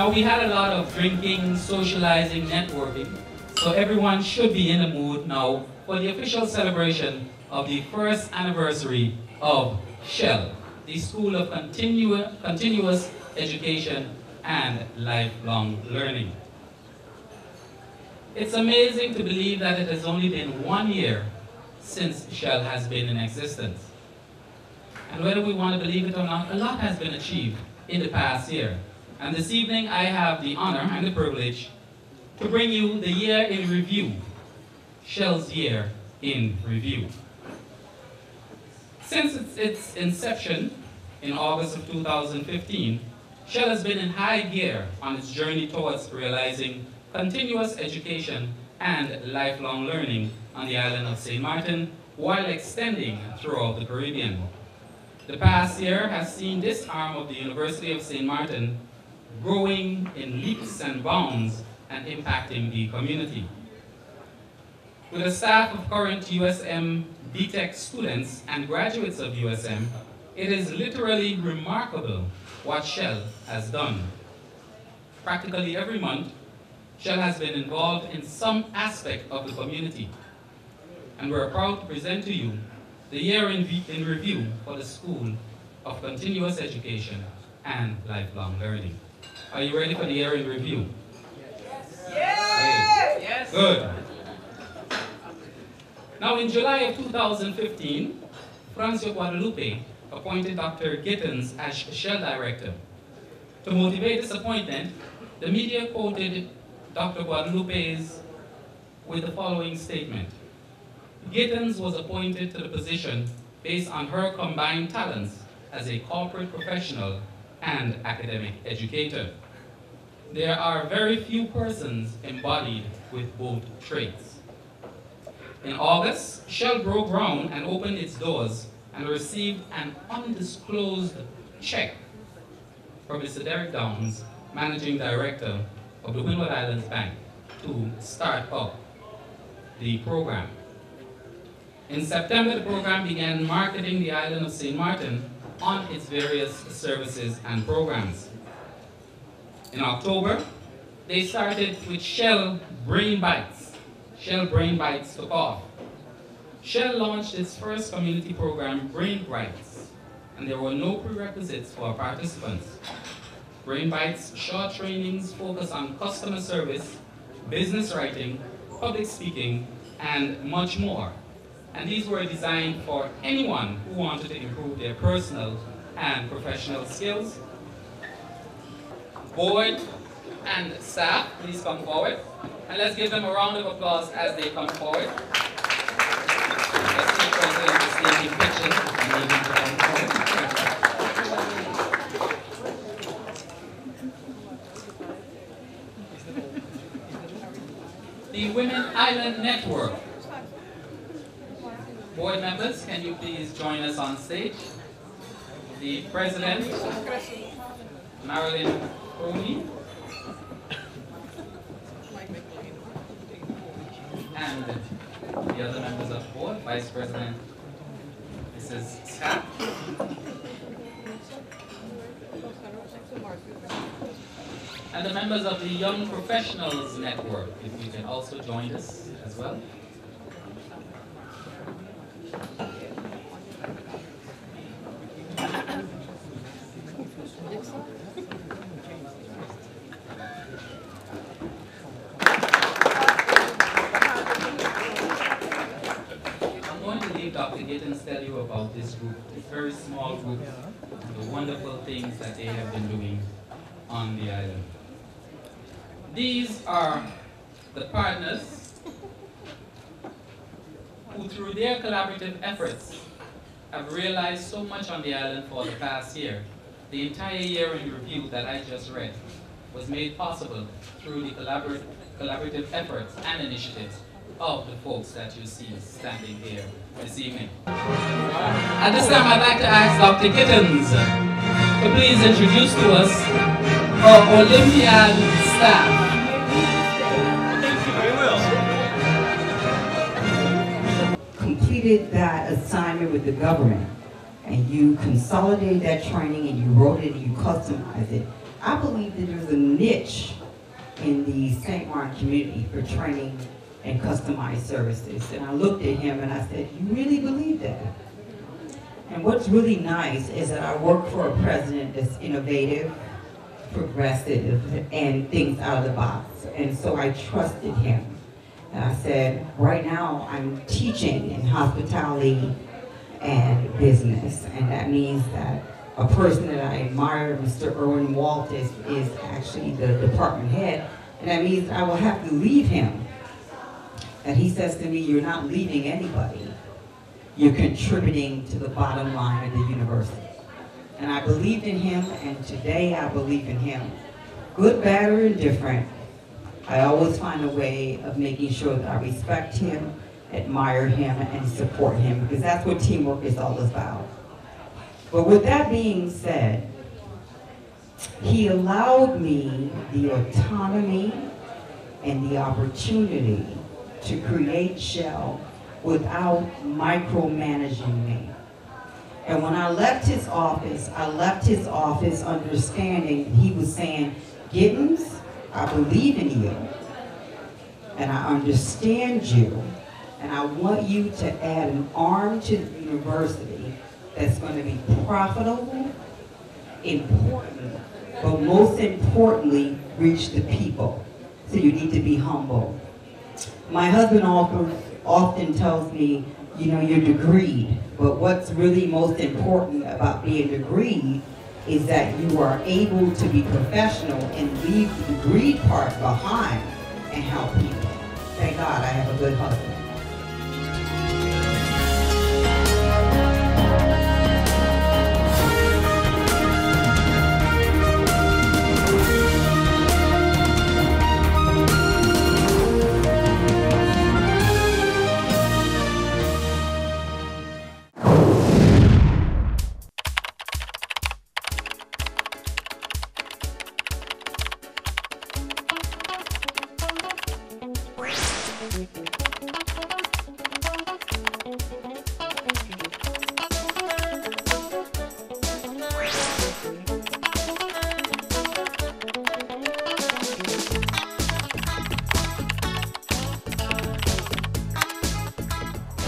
Now, we had a lot of drinking, socializing, networking, so everyone should be in the mood now for the official celebration of the first anniversary of Shell, the School of Continuous Education and Lifelong Learning. It's amazing to believe that it has only been 1 year since Shell has been in existence. And whether we want to believe it or not, a lot has been achieved in the past year. And this evening I have the honor and the privilege to bring you the year in review, Shell's year in review. Since its inception in August of 2015, Shell has been in high gear on its journey towards realizing continuous education and lifelong learning on the island of St. Martin while extending throughout the Caribbean. The past year has seen this arm of the University of St. Martin growing in leaps and bounds and impacting the community. With a staff of current USM BTech students and graduates of USM, it is literally remarkable what Shell has done. Practically every month, Shell has been involved in some aspect of the community, and we're proud to present to you the year in review for the School of Continuous Education and Lifelong Learning. Are you ready for the year in review? Yes! Hey. Yes! Good. Now, in July of 2015, Francio Guadalupe appointed Dr. Gittins as Shell Director. To motivate this appointment, the media quoted Dr. Guadalupe's with the following statement. Gittins was appointed to the position based on her combined talents as a corporate professional and academic educator. There are very few persons embodied with both traits. In August, Shell broke ground and opened its doors and received an undisclosed check from Mr. Derek Downs, Managing Director of the Windward Islands Bank, to start up the program. In September, the program began marketing the island of St. Martin on its various services and programs. In October, they started with Shell Brain Bites. Shell Brain Bites took off. Shell launched its first community program, Brain Bites, and there were no prerequisites for participants. Brain Bites short trainings focus on customer service, business writing, public speaking, and much more. And these were designed for anyone who wanted to improve their personal and professional skills. Board and staff, please come forward. And let's give them a round of applause as they come forward. Let's take President to taking pictures and leave him to come forward. The Women Island Network. Board members, can you please join us on stage? The President, Marilyn Crowley, and the other members of the board, Vice President Mrs. Scott, and the members of the Young Professionals Network, if you can also join us as well. Dr. Gittins tell you about this group, this very small group, and the wonderful things that they have been doing on the island. These are the partners who, through their collaborative efforts, have realized so much on the island for the past year. The entire year in review that I just read was made possible through the collaborative efforts and initiatives of the folks that you see standing here this evening. At this time, I'd like to ask Dr. Gittins to please introduce to us our Olympiad staff. Completed that assignment with the government, and you consolidated that training, and you wrote it, and you customized it I believe that there's a niche in the St. Martin community for training and customized services. And I looked at him and I said, you really believe that? And what's really nice is that I work for a president that's innovative, progressive, and thinks out of the box. And so I trusted him. And I said, right now I'm teaching in hospitality and business. And that means that a person that I admire, Mr. Irwin Walt, is actually the department head. And that means I will have to leave him. And he says to me, you're not leaving anybody. You're contributing to the bottom line of the university. And I believed in him, and today I believe in him. Good, bad, or indifferent, I always find a way of making sure that I respect him, admire him, and support him, because that's what teamwork is all about. But with that being said, he allowed me the autonomy and the opportunity to create Shell without micromanaging me. And when I left his office understanding he was saying, Gittens, I believe in you, and I understand you, and I want you to add an arm to the university that's going to be profitable, important, but most importantly, reach the people. So you need to be humble. My husband often tells me, you know, you're degreed, but what's really most important about being degreed is that you are able to be professional and leave the degreed part behind and help people. Thank God I have a good husband.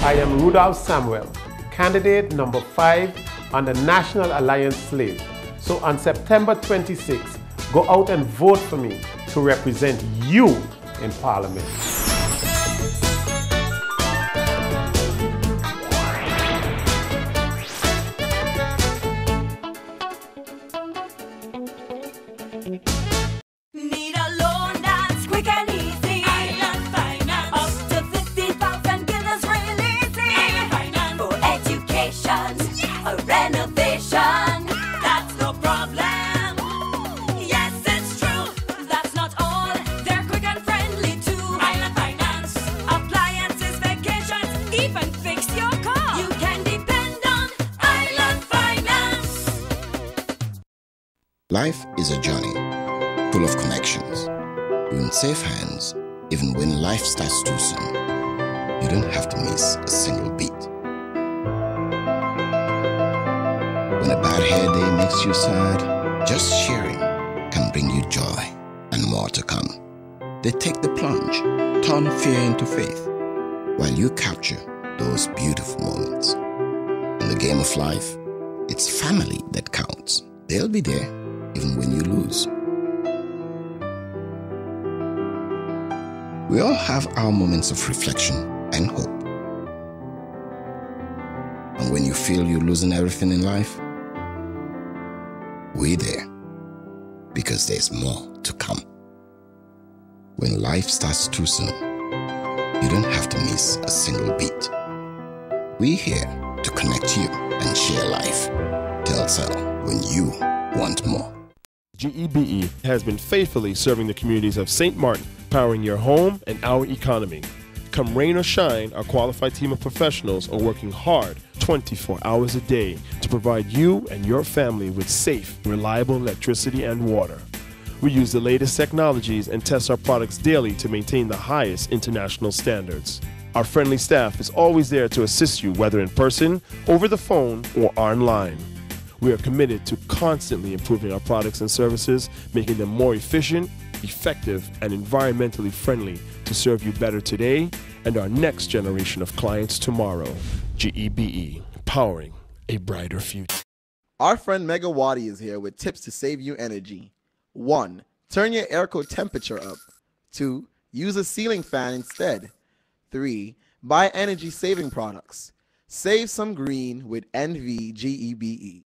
I am Rudolph Samuel, candidate number 5 on the National Alliance slate. So on September 26th, go out and vote for me to represent you in Parliament. Need a loan that's quick and easy. Island Finance. Up to 50,000 guineas real easy. Island Finance. For education, yes. A renovation, that's no problem. Yes, it's true. That's not all. They're quick and friendly too. Island Finance. Appliances, vacations, even fix your car. You can depend on Island Finance. Life is a journey full of connections. You're in safe hands even when life starts too soon. You don't have to miss a single beat. When a bad hair day makes you sad, just sharing can bring you joy and more to come. They take the plunge, turn fear into faith, while you capture those beautiful moments. In the game of life, it's family that counts. They'll be there even when you lose. We all have our moments of reflection and hope. And when you feel you're losing everything in life, we're there because there's more to come. When life starts too soon, you don't have to miss a single beat. We're here to connect you and share life. Telcel, when you want more. GEBE has been faithfully serving the communities of St. Martin, powering your home and our economy. Come rain or shine, our qualified team of professionals are working hard 24 hours a day to provide you and your family with safe, reliable electricity and water. We use the latest technologies and test our products daily to maintain the highest international standards. Our friendly staff is always there to assist you, whether in person, over the phone, or online. We are committed to constantly improving our products and services, making them more efficient, effective, and environmentally friendly to serve you better today and our next generation of clients tomorrow. GEBE, powering a brighter future. Our friend Megawati is here with tips to save you energy. 1. Turn your airco temperature up. 2. Use a ceiling fan instead. 3. Buy energy-saving products. Save some green with NVGEBE.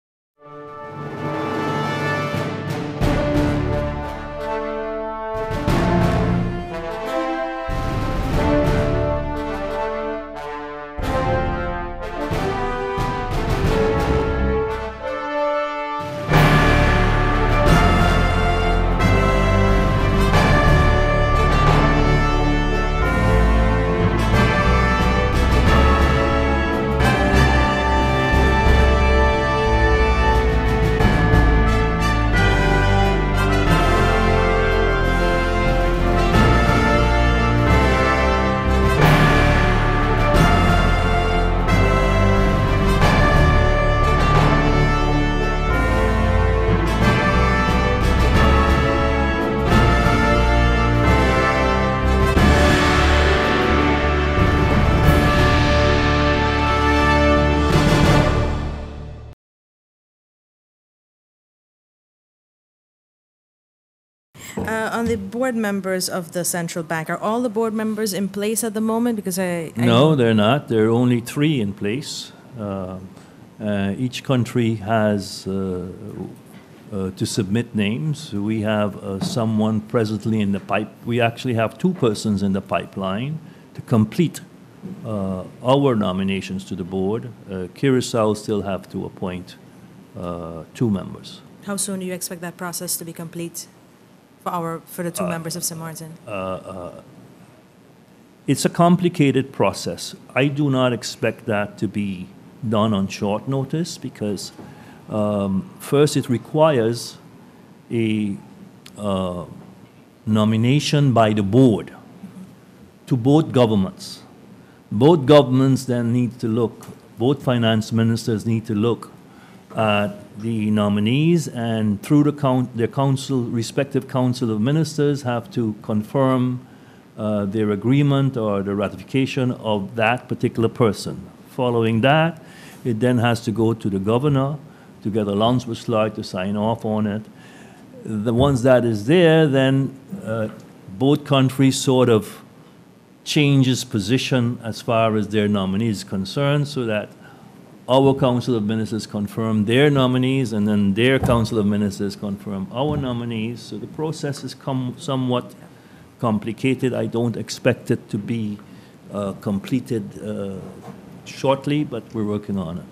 On the board members of the central bank, are all the board members in place at the moment? Because No, they're not. There are only 3 in place. Each country has to submit names. We have someone presently in the pipe. We actually have 2 persons in the pipeline to complete our nominations to the board. Curacao still have to appoint 2 members. How soon do you expect that process to be complete for the 2 members of St. Martin? It's a complicated process. I do not expect that to be done on short notice because first it requires a nomination by the board to both governments. Both governments then need to look, both finance ministers need to look at the nominees, and through their respective council of ministers have to confirm their agreement or the ratification of that particular person. Following that, it then has to go to the governor to get a Landsbeslag to sign off on it. Once that is there, then both countries sort of changes position as far as their nominees is concerned, so that our Council of Ministers confirm their nominees, and then their Council of Ministers confirm our nominees. So the process is somewhat complicated. I don't expect it to be completed shortly, but we're working on it.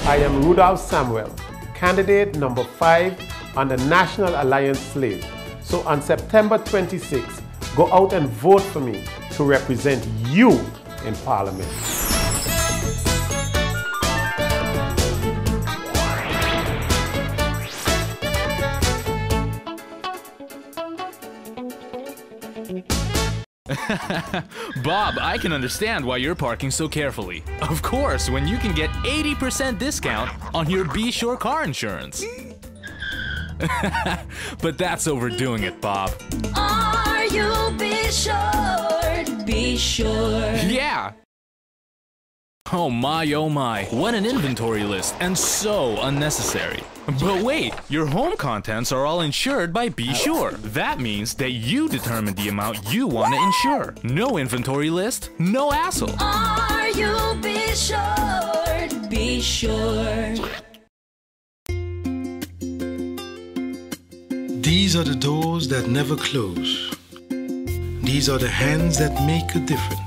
I am Rudolph Samuel, candidate number 5 on the National Alliance slate. So on September 26th, go out and vote for me to represent you in Parliament. Bob, I can understand why you're parking so carefully. Of course, when you can get 80% discount on your Be Sure car insurance. But that's overdoing it, Bob. Are you be sure? Be sure. Yeah! Oh my, what an inventory list, and so unnecessary. But wait, your home contents are all insured by Be Sure. That means that you determine the amount you want to insure. No inventory list, no hassle. Are you be sure? Be sure. These are the doors that never close. These are the hands that make a difference.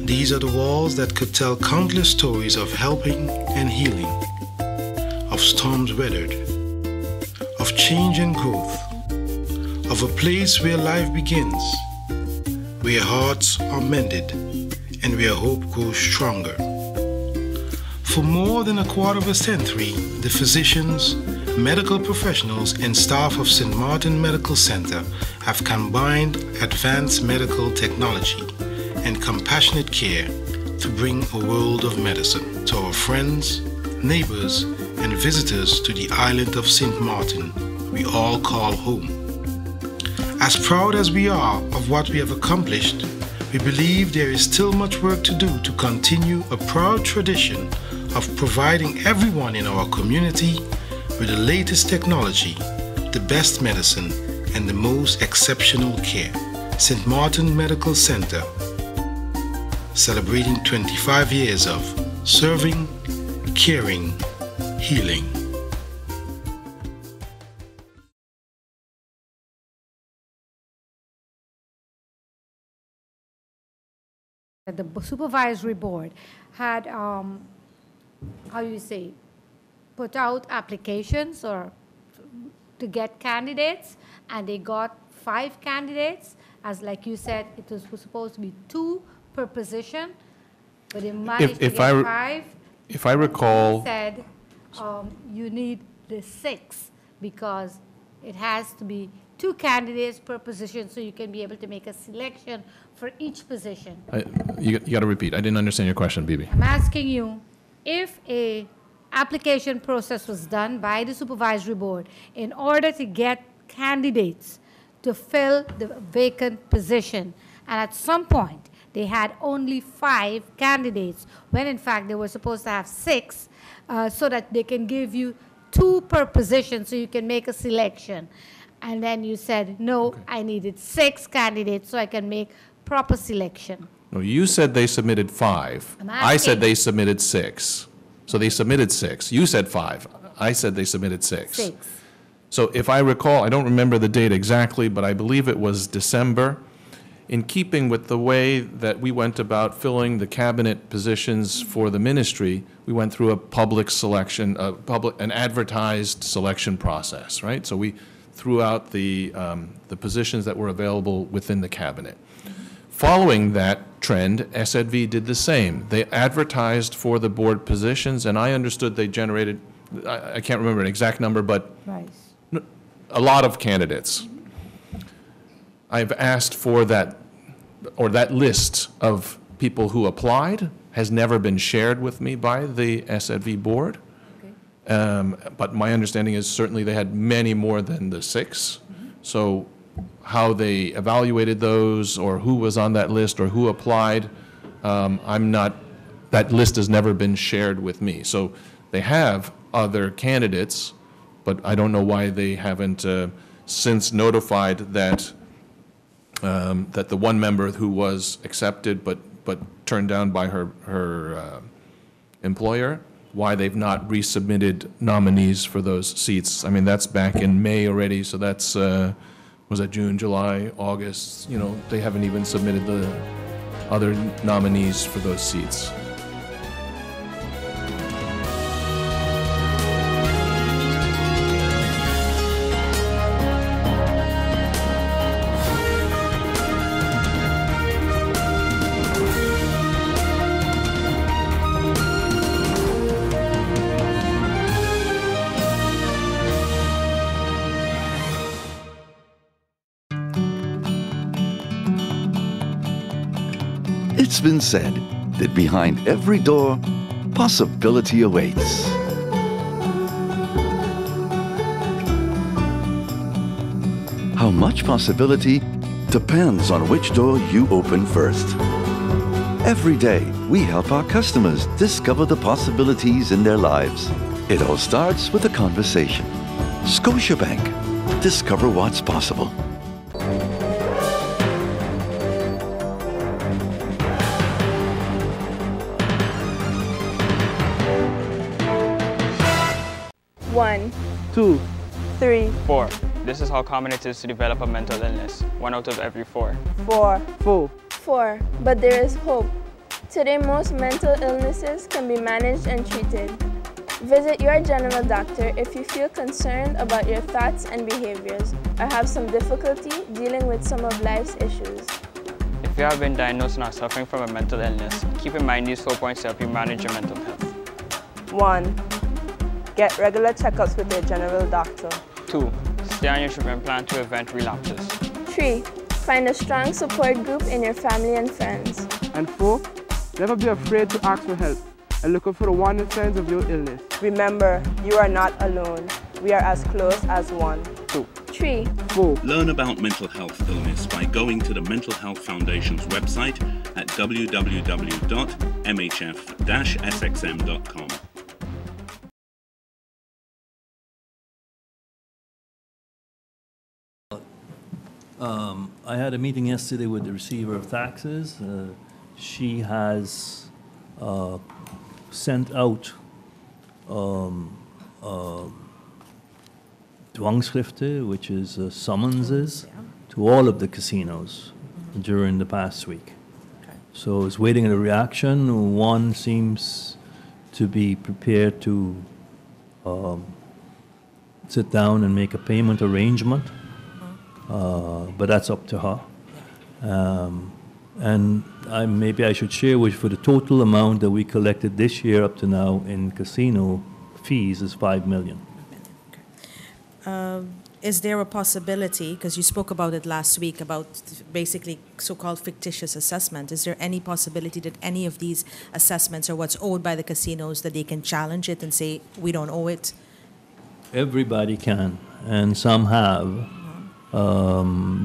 These are the walls that could tell countless stories of helping and healing, of storms weathered, of change and growth, of a place where life begins, where hearts are mended, and where hope grows stronger. For more than a quarter of a century, the physicians, medical professionals, and staff of St. Martin Medical Center have combined advanced medical technology and compassionate care to bring a world of medicine to our friends, neighbors, and visitors to the island of St. Martin we all call home. As proud as we are of what we have accomplished, we believe there is still much work to do to continue a proud tradition of providing everyone in our community with the latest technology, the best medicine, and the most exceptional care. St. Martin Medical Center, celebrating 25 years of serving, caring, healing. The supervisory board had, how you say, put out applications or to get candidates, and they got 5 candidates. As like you said, it was supposed to be 2 per position, but they managed to get 5. If I recall, said you need the 6 because it has to be 2 candidates per position, so you can be able to make a selection for each position. you got to repeat. I didn't understand your question, Bibi. I'm asking you, if a application process was done by the supervisory board in order to get candidates to fill the vacant position, and at some point they had only 5 candidates, when in fact they were supposed to have 6, so that they can give you 2 per position so you can make a selection. And then you said, no, okay, I needed 6 candidates so I can make proper selection. No, you said they submitted 5. I said they submitted 6. So they submitted 6. You said 5. I said they submitted 6. 6. So if I recall, I don't remember the date exactly, but I believe it was December. In keeping with the way that we went about filling the cabinet positions for the ministry, we went through a public selection, an advertised selection process, right? So we threw out the positions that were available within the cabinet. Following that trend, SZV did the same. They advertised for the board positions, and I understood they generated, I can't remember an exact number, but a lot of candidates. I've asked for that, or that list of people who applied has never been shared with me by the SZV board. Okay. But my understanding is certainly they had many more than the 6. So how they evaluated those, or who was on that list, or who applied, I'm not, that list has never been shared with me. So they have other candidates, but I don't know why they haven't since notified that that the one member who was accepted but turned down by her employer, why they've not resubmitted nominees for those seats. I mean, that's back in May already, so that's, was that June, July, August? You know, they haven't even submitted the other nominees for those seats. It's been said that behind every door, possibility awaits. How much possibility depends on which door you open first. Every day, we help our customers discover the possibilities in their lives. It all starts with a conversation. Scotiabank. Discover what's possible. One, 2, 3, 4. This is how common it is to develop a mental illness. 1 out of every 4. 4, 4. 4. But there is hope. Today, most mental illnesses can be managed and treated. Visit your general doctor if you feel concerned about your thoughts and behaviors or have some difficulty dealing with some of life's issues. If you have been diagnosed and are suffering from a mental illness, keep in mind these 4 points to help you manage your mental health. 1. Get regular checkups with your general doctor. 2. Stay on your treatment plan to prevent relapses. 3. Find a strong support group in your family and friends. And 4. Never be afraid to ask for help and look out for the warning signs of your illness. Remember, you are not alone. We are as close as one. 2. 3. 4. Learn about mental health illness by going to the Mental Health Foundation's website at www.mhf-sxm.com. I had a meeting yesterday with the receiver of taxes. She has sent out dwangschriften, which is summonses, to all of the casinos during the past week. So it's waiting on a reaction. One seems to be prepared to sit down and make a payment arrangement. But that's up to her. And maybe I should share with you, for the total amount that we collected this year up to now in casino fees is $5 million. Is there a possibility, because you spoke about it last week, about basically so-called fictitious assessment, is there any possibility that any of these assessments are what's owed by the casinos, that they can challenge it and say, we don't owe it? Everybody can, and some have.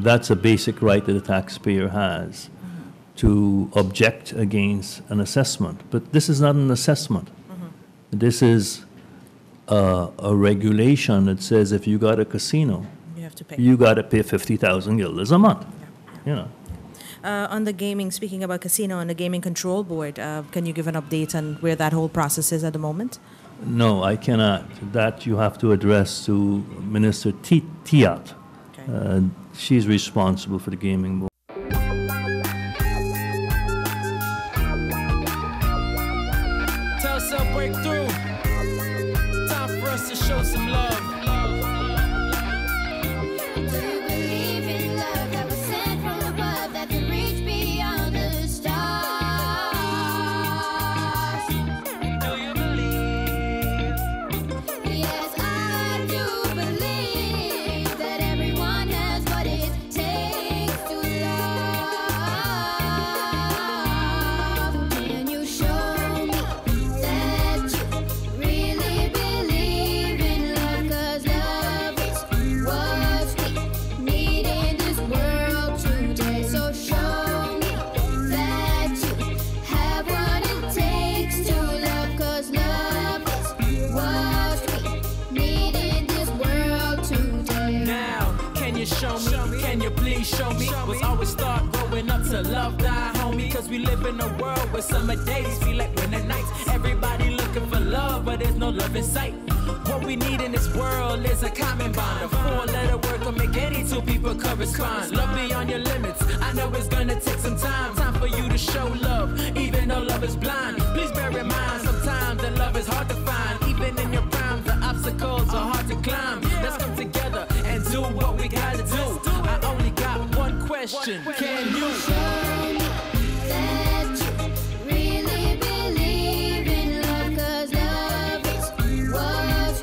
That's a basic right that a taxpayer has to object against an assessment. But this is not an assessment. This is a regulation that says if you got a casino, you got to pay 50,000 guilders a month. You know. On the gaming, speaking about casino and the Gaming Control Board, can you give an update on where that whole process is at the moment? No, I cannot. That you have to address to Minister Tiat. She's responsible for the gaming board. Telscel breakthrough. Time for us to show some love. Do you believe in love that was sent from above, that can reach beyond the stars? Do you believe? Yes, I do believe that everyone has what it takes to love. Can you show me that you really believe in love? 'Cause love is what we need in this world today. So show me that you have what it takes to love. 'Cause love is what we need in this world today. Now, can you show me? Can you please show me? Was always thought growing up to love die, homie. 'Cause we live in a world where summer days feel like winter nights. Everybody looking for love, but there's no love in sight. What we need in this world is a common bond. A 4-letter word can make any two people correspond. Love beyond your limits. I know it's gonna take some time. Time for you to show love, even though love is blind. Please bear in mind, sometimes that love is hard to find. Even in your prime, the obstacles are hard to climb. Let's come together and do what we gotta do. I only got one question. Can you show me that you really believe in love? 'Cause love is what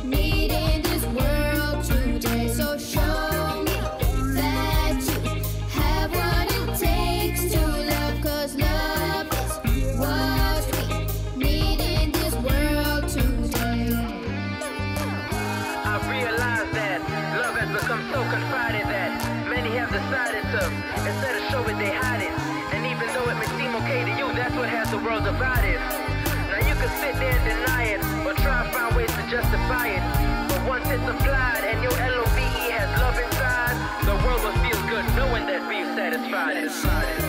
we need in this world today. So show me that you have what it takes to love. 'Cause love the world divided. Now you can sit there and deny it, or try to find ways to justify it. But once it's applied and your LOVE has love inside, the world will feel good knowing that we've satisfied it.